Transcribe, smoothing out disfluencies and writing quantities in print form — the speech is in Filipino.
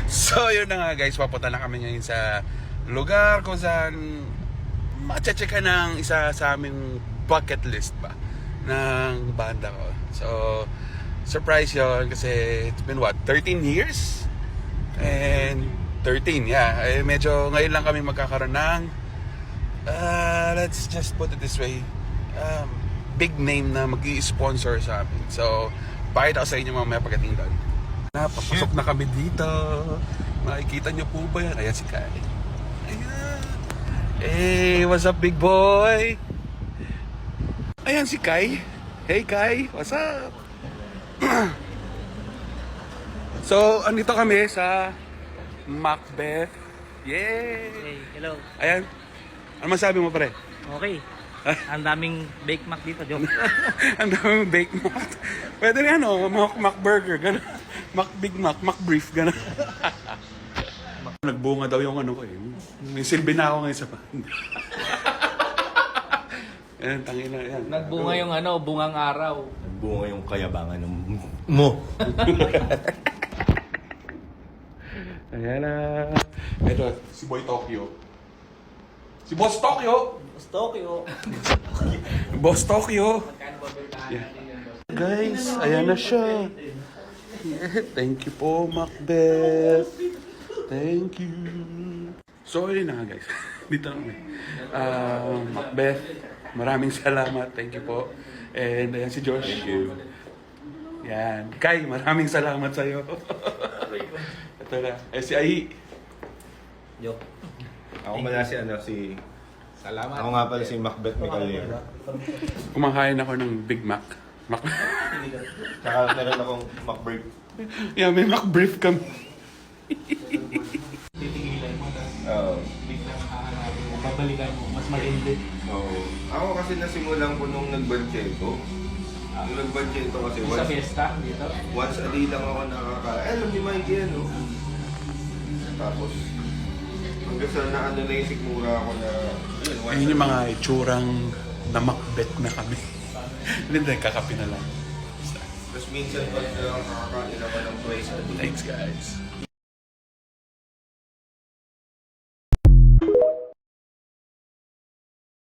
So yun na nga guys, papunta na kami ngayon sa lugar kung saan mache-checkan ng isa sa aming bucket list ba ng banda ko. So surprise yun kasi it's been what, 13 years? And 13, yeah. Eh, medyo ngayon lang kami magkakaroon ng let's just put it this way, big name na mag-i-sponsor sa amin. So pakita ko sa inyo mamaya pagdating doon. Napapasok na kami dito. Makikita nyo po ba yan? Ayan si Kai. Ayan. Hey, what's up big boy? Ayan si Kai. Hey Kai, what's up? So, andito kami sa Macbeth. Yay! Hey, hello. Ayan. Ano masabi mo pre? Okay. Ang daming bake mac dito, joke. Ang daming bake mac. Pwede rin ano, Mac Burger, gano'n. Mac Big Mac, Mac Brief, gano'n. Nagbunga daw yung ano ko eh. May silbi na ako ngayon sa banda. Ayan, tangin na yan. Nagbunga yung ano, bungang araw. Nagbunga yung kayabangan mo. Ayan na. Ito, si Boy Tokyo. Si Boss Tokyo! Tokyo. Boss Tokyo! Yeah. Guys, ayan na siya. Yeah, thank you po, Macbeth. Thank you. So, ayun na nga guys. Dito na kami. Macbeth, maraming salamat. Thank you po. And ayan si Josh. Thank you. Yan. Kai, maraming salamat sa'yo. Ito na. Eh, si Ai. Joke. Ako pala si Salamat. Ako nga pala si Macbeth Micalero. Kumakain ako ng Big Mac. Mac. Tsaka meron akong McBrief. Yeah, may Mac Brief kami. Titigilan mo, tapos Oo. biglang hahanapin mo, babalikan mo, mas malindi. Oo. Ako kasi nasimulan ko nung nagbancheto. Nung nagbancheto kasi Sa fiesta, dito. once a day lang ako nakakain. Alam ni Mikey yan, no? Tapos, hanggang sa naano na yung sigmura ako na, Ayun yung mga itsurang na Macbeth na kami. Hindi, kakapi na lang. Tapos minsan pag nakakain ako ng twice a day. Thanks guys.